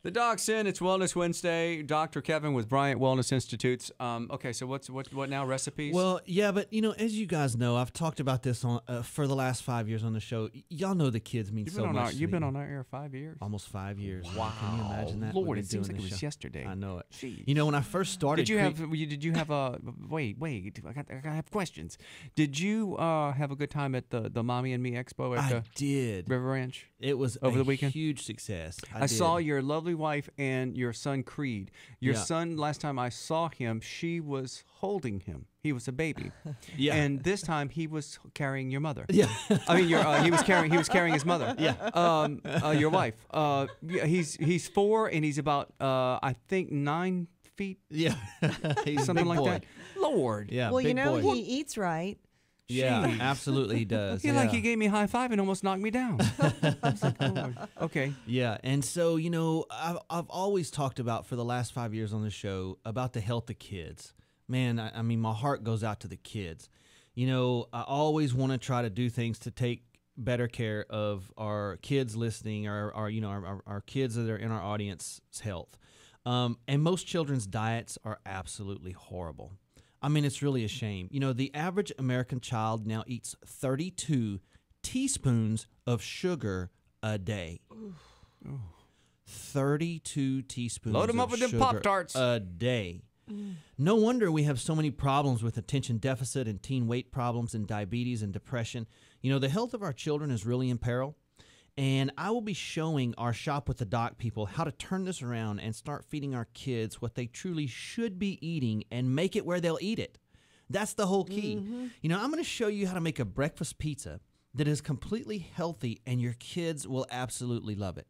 The Doc's in. It's Wellness Wednesday. Dr. Kevin with Bryant Wellness Institutes. Okay, so what now? Recipes? Well, yeah, but as you guys know, I've talked about this on for the last 5 years on the show. Y'all know the kids mean so much. You've been on our air 5 years. Almost 5 years. Wow! Can you imagine that? Lord, it seems like it was yesterday. I know it. Jeez. When I first started, Did you have a wait? I have questions. Did you have a good time at the Mommy and Me Expo at I did. River Ranch? It was over the weekend. Huge success. I saw your lovely wife and your son Creed. Your son, last time I saw him, she was holding him. He was a baby. Yeah. And this time he was carrying your mother. Yeah. I mean, he was carrying his mother. Yeah. Your wife. He's 4 and he's about I think 9 feet. Yeah. He's something a big like boy. that. Lord. Yeah. Well, big boy. he eats right. Yeah, Jeez. absolutely he does. He like he gave me a high five and almost knocked me down. I was like, Lord. Okay. Yeah, and so I've always talked about for the last 5 years on the show about the health of kids. Man, I mean, my heart goes out to the kids. I always want to try to do things to take better care of our kids listening, or our kids that are in our audience's health. And most children's diets are absolutely horrible. I mean, it's really a shame. The average American child now eats 32 teaspoons of sugar a day. 32 teaspoons Load them up of with them sugar Pop-Tarts. a day. No wonder we have so many problems with attention deficit and teen weight problems and diabetes and depression. The health of our children is really in peril. And I will be showing our Shop with the Doc people how to turn this around and start feeding our kids what they truly should be eating and make it where they'll eat it. That's the whole key. I'm going to show you how to make a breakfast pizza that is completely healthy, and your kids will absolutely love it.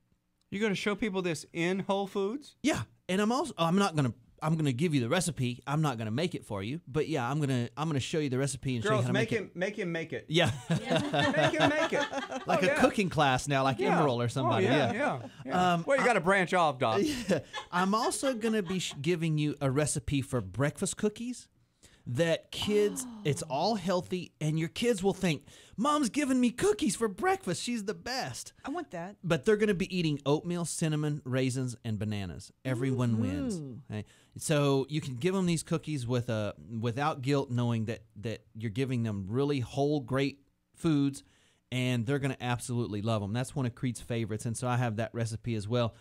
You're going to show people this in Whole Foods? Yeah, and I'm going to give you the recipe. I'm not going to make it for you, but yeah, I'm going to show you the recipe and show you how to make it. Make him make it. Yeah. Make him make it. Like a cooking class now, like Emerald or somebody. Yeah. Well, you got to branch off, Doc. Yeah. I'm also going to be giving you a recipe for breakfast cookies that kids, it's all healthy, and your kids will think, Mom's giving me cookies for breakfast. She's the best. I want that. But they're going to be eating oatmeal, cinnamon, raisins, and bananas. Everyone wins. Okay? So you can give them these cookies without guilt, knowing that you're giving them really whole, great foods, and they're going to absolutely love them. That's one of Creed's favorites, and so I have that recipe as well.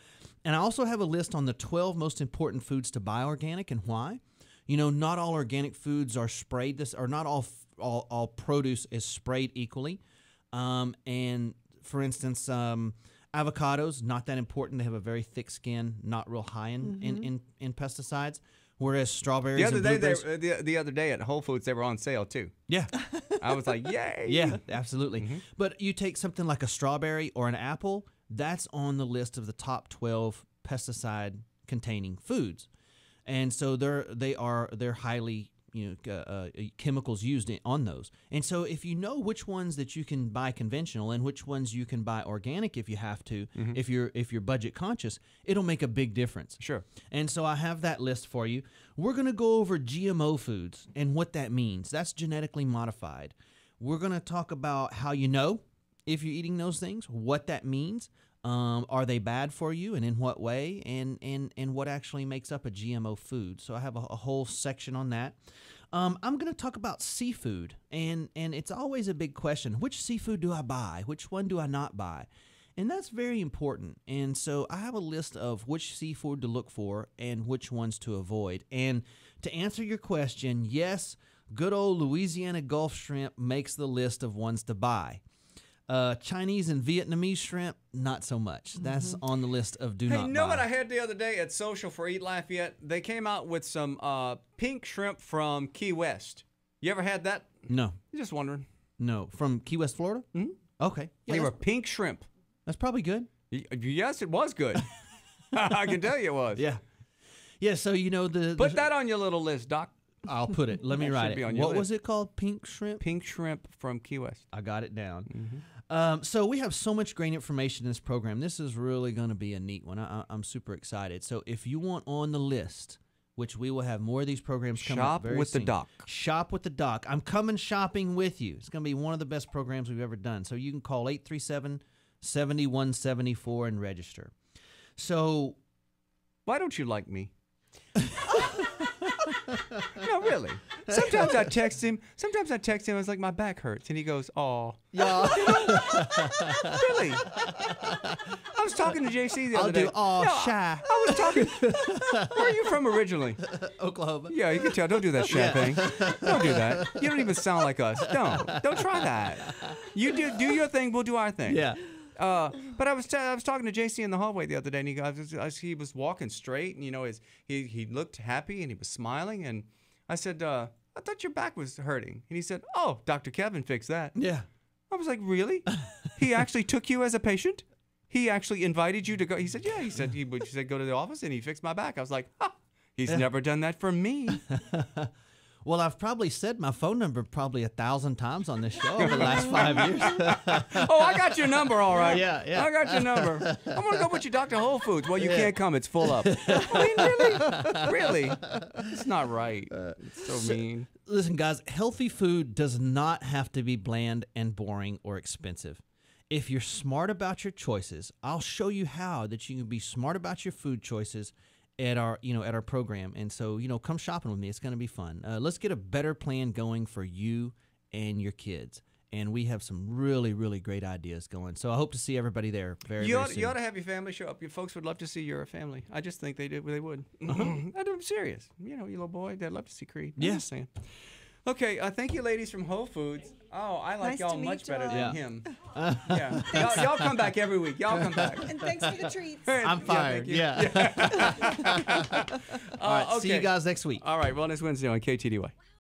And I also have a list on the 12 most important foods to buy organic and why. Not all organic foods are sprayed, or not all produce is sprayed equally. And for instance, avocados, not that important. They have a very thick skin, not real high in pesticides. Whereas strawberries and blueberries. The other day at Whole Foods, they were on sale too. Yeah. I was like, yay. Yeah, absolutely. But you take something like a strawberry or an apple, that's on the list of the top 12 pesticide-containing foods. And so they're highly chemicals used on those. And so if you know which ones that you can buy conventional and which ones you can buy organic if you have to, if you're budget conscious, it'll make a big difference. Sure. And so I have that list for you. We're going to go over GMO foods and what that means. That's genetically modified. We're going to talk about how you know if you're eating those things, what that means. Are they bad for you, and in what way, and what actually makes up a GMO food? So I have a whole section on that. I'm going to talk about seafood, and it's always a big question. Which seafood do I buy? Which one do I not buy? And that's very important. And so I have a list of which seafood to look for and which ones to avoid. And to answer your question, yes, good old Louisiana Gulf shrimp makes the list of ones to buy. Chinese and Vietnamese shrimp, not so much. That's on the list of do not buy. Hey, you know what I had the other day at Social for Eat Laugh Yet? They came out with some pink shrimp from Key West. You ever had that? No. Just wondering. No. From Key West, Florida? Mm-hmm. Okay. Yeah, they were pink shrimp. That's probably good. Yes, it was good. I can tell you it was. Yeah. Yeah, so Put that on your little list, Doc. I'll put it. Let me write it. What was it called? Pink shrimp? Pink shrimp from Key West. I got it down. So we have so much great information in this program. This is really going to be a neat one. I'm super excited. So if you want on the list, which we will have more of these programs coming up very soon. Shop with the Doc. Shop with the Doc. I'm coming shopping with you. It's going to be one of the best programs we've ever done. So you can call 837-7174 and register. So Why don't you like me? No, really. Sometimes I text him. I was like, my back hurts. And he goes, "Aw." Yeah. Really? I was talking to JC the other day. Shy. I was talking. Where are you from originally? Oklahoma. Yeah, you can tell. Don't do that shy thing. Don't do that. You don't even sound like us. Don't try that. You do your thing. We'll do our thing. Yeah. But I was talking to JC in the hallway the other day, and he was walking straight, and he looked happy, and he was smiling, and I said, "I thought your back was hurting," and he said, "Oh, Dr. Kevin fixed that." Yeah. I was like, "Really? He actually took you as a patient? He actually invited you to go?" He said, "Yeah." He said, "Go to the office," and he fixed my back. I was like, he's never done that for me. Well, I've probably said my phone number probably 1,000 times on this show over the last 5 years. Oh, I got your number, all right. Yeah. I got your number. I'm going to go with you, Dr. Whole Foods. Well, you can't come. It's full up. I mean, really? Really? It's not right. It's so mean. Listen, guys, healthy food does not have to be bland and boring or expensive. If you're smart about your choices, I'll show you how that you can be smart about your food choices at our program. And so, come shopping with me. It's going to be fun. Let's get a better plan going for you and your kids. And we have some really, really great ideas going. So I hope to see everybody there very soon. You ought to have your family show up. Your folks would love to see your family. I just think they would. I'm serious. You little boy, they'd love to see Creed. I'm just saying. Okay, thank you, ladies from Whole Foods. Oh, I like y'all much better than him. Yeah. Y'all come back every week. Y'all come back. And thanks for the treats. I'm fired. Yeah. All right, see you guys next week. All right, Wellness Wednesday on KTDY.